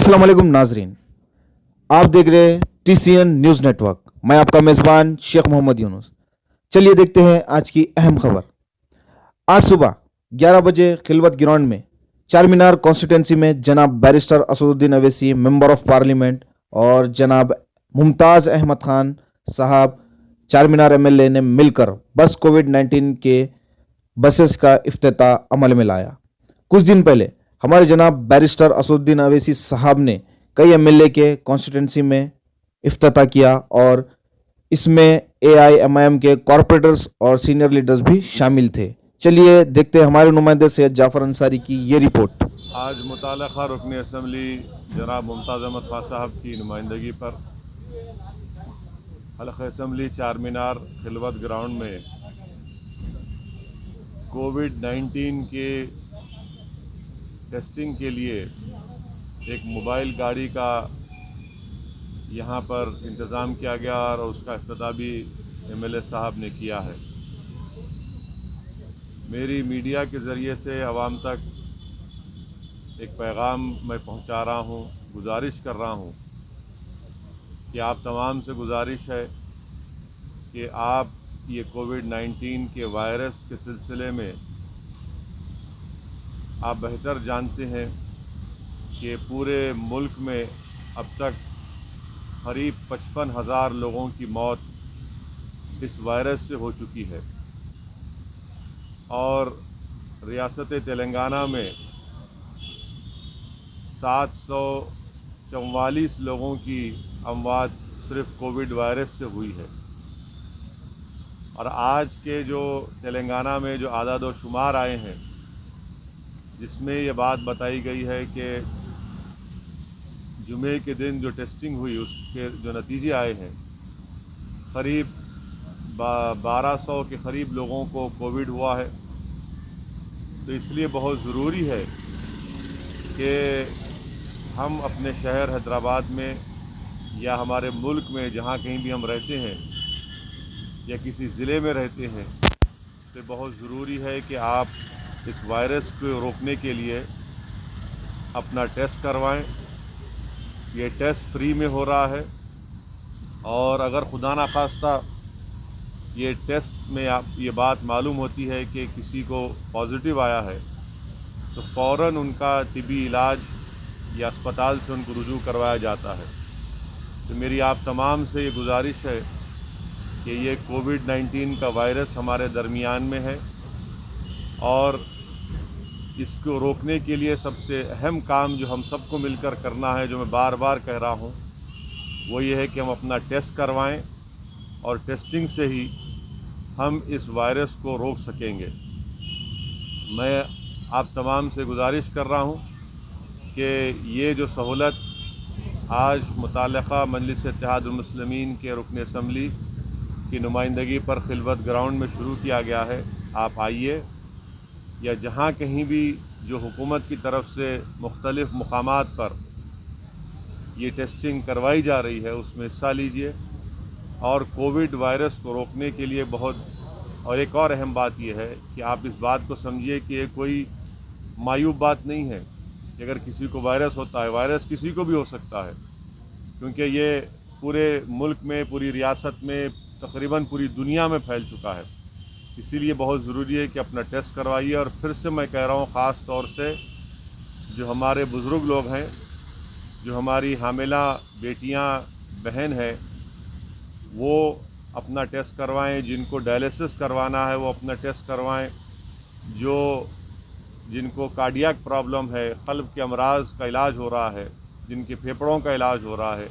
अस्सलाम वालेकुम नाजरीन, आप देख रहे हैं TCN न्यूज़ नेटवर्क। मैं आपका मेज़बान शेख मोहम्मद यूनुस। चलिए देखते हैं आज की अहम खबर। आज सुबह 11 बजे खिलवत ग्राउंड में चार मीनार कॉन्स्टिट्यूंसी में जनाब barrister Asaduddin Owaisi member of parliament और जनाब मुमताज़ अहमद खान साहब चार मीनार MLA ने मिलकर बस कोविड-19 के बसेस का इफ्तिताह अमल में लाया। कुछ दिन पहले हमारे जनाब बैरिस्टर असदुद्दीन अवैसी साहब ने कई MLA के कॉन्स्टिट्यूंसी में इफ्तिताह किया और इसमें AIMIM के कॉरपोरेटर्स और सीनियर लीडर्स भी शामिल थे। चलिए देखते हैं हमारे नुमाइंदे सैयद जाफ़र अंसारी की ये रिपोर्ट। आज मुताल्लिक़ा रुकन असम्बली जनाब मुमताज़ अहमद खान साहब की नुमाइंदगी पर हल्क़ असम्बली चार मीनार खिलवत ग्राउंड में कोविड-19 के टेस्टिंग के लिए एक मोबाइल गाड़ी का यहाँ पर इंतज़ाम किया गया और उसका इफ्तिताह भी MLA साहब ने किया है। मेरी मीडिया के ज़रिए से आवाम तक एक पैगाम मैं पहुँचा रहा हूँ, गुजारिश कर रहा हूँ कि आप तमाम से गुजारिश है कि आप ये कोविड-19 के वायरस के सिलसिले में आप बेहतर जानते हैं कि पूरे मुल्क में अब तक करीब 55,000 लोगों की मौत इस वायरस से हो चुकी है और रियासत तेलंगाना में 744 लोगों की अमवात सिर्फ कोविड वायरस से हुई है। और आज के जो तेलंगाना में जो आदाद व शुमार आए हैं जिसमें ये बात बताई गई है कि जुमे के दिन जो टेस्टिंग हुई उसके जो नतीजे आए हैं करीब 1200 के करीब लोगों को कोविड हुआ है। तो इसलिए बहुत ज़रूरी है कि हम अपने शहर हैदराबाद में या हमारे मुल्क में जहाँ कहीं भी हम रहते हैं या किसी ज़िले में रहते हैं तो बहुत ज़रूरी है कि आप इस वायरस को रोकने के लिए अपना टेस्ट करवाएं। ये टेस्ट फ्री में हो रहा है और अगर खुदा ना खास्ता ये टेस्ट में आप ये बात मालूम होती है कि किसी को पॉजिटिव आया है तो फ़ौरन उनका तिबी इलाज या अस्पताल से उनको रुजू करवाया जाता है। तो मेरी आप तमाम से ये गुजारिश है कि ये कोविड-19 का वायरस हमारे दरमियान में है और इसको रोकने के लिए सबसे अहम काम जो हम सबको मिलकर करना है, जो मैं बार बार कह रहा हूँ, वो ये है कि हम अपना टेस्ट करवाएं और टेस्टिंग से ही हम इस वायरस को रोक सकेंगे। मैं आप तमाम से गुजारिश कर रहा हूँ कि ये जो सहूलत आज मुताल्लिक़ा मजलिस इत्तेहादुल मुस्लिमीन के रुकन असम्बली की नुमाइंदगी पर खिलवत ग्राउंड में शुरू किया गया है, आप आइए या जहाँ कहीं भी जो हुकूमत की तरफ से मुख्तलिफ़ मुकामात पर ये टेस्टिंग करवाई जा रही है उसमें हिस्सा लीजिए। और कोविड वायरस को रोकने के लिए और एक और अहम बात यह है कि आप इस बात को समझिए कि ये कोई मायूब बात नहीं है कि अगर किसी को वायरस होता है, वायरस किसी को भी हो सकता है, क्योंकि ये पूरे मुल्क में, पूरी रियासत में, तकरीबन पूरी दुनिया में फैल चुका है। इसीलिए बहुत ज़रूरी है कि अपना टेस्ट करवाइए। और फिर से मैं कह रहा हूँ, ख़ास तौर से जो हमारे बुज़ुर्ग लोग हैं, जो हमारी हामिला बेटियाँ बहन हैं, वो अपना टेस्ट करवाएं। जिनको डायलिसिस करवाना है वो अपना टेस्ट करवाएं। जिनको कार्डियक प्रॉब्लम है, क़ल्ब के अमराज का इलाज हो रहा है, जिनके फेफड़ों का इलाज हो रहा है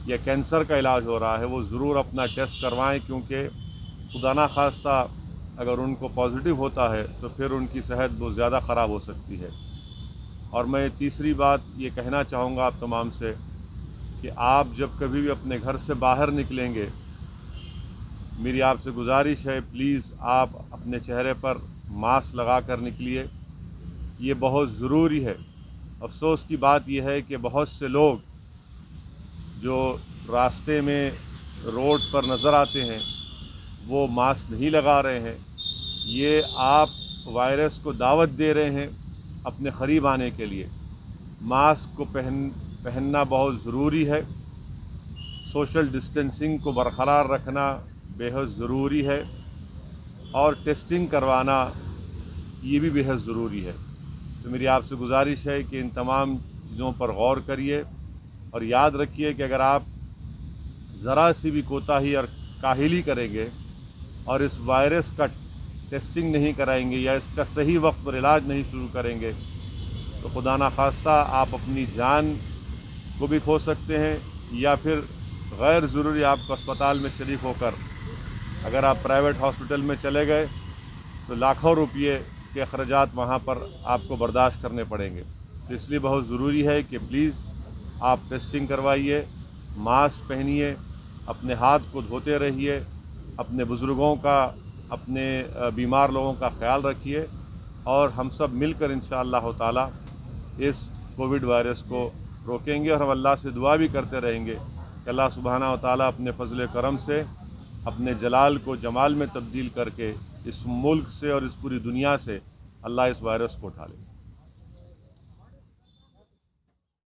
या कैंसर का इलाज हो रहा है, वो ज़रूर अपना टेस्ट करवाएं, क्योंकि खुदा ना खास्ता अगर उनको पॉजिटिव होता है तो फिर उनकी सेहत बहुत ज़्यादा ख़राब हो सकती है। और मैं तीसरी बात ये कहना चाहूँगा आप तमाम से कि आप जब कभी भी अपने घर से बाहर निकलेंगे, मेरी आपसे गुजारिश है, प्लीज़ आप अपने चेहरे पर मास्क लगा कर निकलिए। ये बहुत ज़रूरी है। अफसोस की बात यह है कि बहुत से लोग जो रास्ते में रोड पर नज़र आते हैं वो मास्क नहीं लगा रहे हैं। ये आप वायरस को दावत दे रहे हैं अपने करीब आने के लिए। मास्क को पहनना बहुत ज़रूरी है, सोशल डिस्टेंसिंग को बरकरार रखना बेहद ज़रूरी है और टेस्टिंग करवाना ये भी बेहद ज़रूरी है। तो मेरी आपसे गुजारिश है कि इन तमाम चीज़ों पर गौर करिए और याद रखिए कि अगर आप ज़रा सी भी कोताही और काहिली करेंगे और इस वायरस का टेस्टिंग नहीं कराएंगे या इसका सही वक्त पर इलाज नहीं शुरू करेंगे तो खुदा ना खास्ता आप अपनी जान को भी खो सकते हैं या फिर गैर ज़रूरी आपको अस्पताल में शरीक होकर अगर आप प्राइवेट हॉस्पिटल में चले गए तो लाखों रुपये के अखराजात वहाँ पर आपको बर्दाश्त करने पड़ेंगे। तो इसलिए बहुत ज़रूरी है कि प्लीज़ आप टेस्टिंग करवाइए, मास्क पहनिए, अपने हाथ को धोते रहिए, अपने बुज़ुर्गों का, अपने बीमार लोगों का ख्याल रखिए और हम सब मिलकर इंशाअल्लाह ताला इस कोविड वायरस को रोकेंगे। और हम अल्लाह से दुआ भी करते रहेंगे कि अल्लाह सुब्हाना व ताला अपने फजल करम से अपने जलाल को जमाल में तब्दील करके इस मुल्क से और इस पूरी दुनिया से अल्लाह इस वायरस को उठा ले।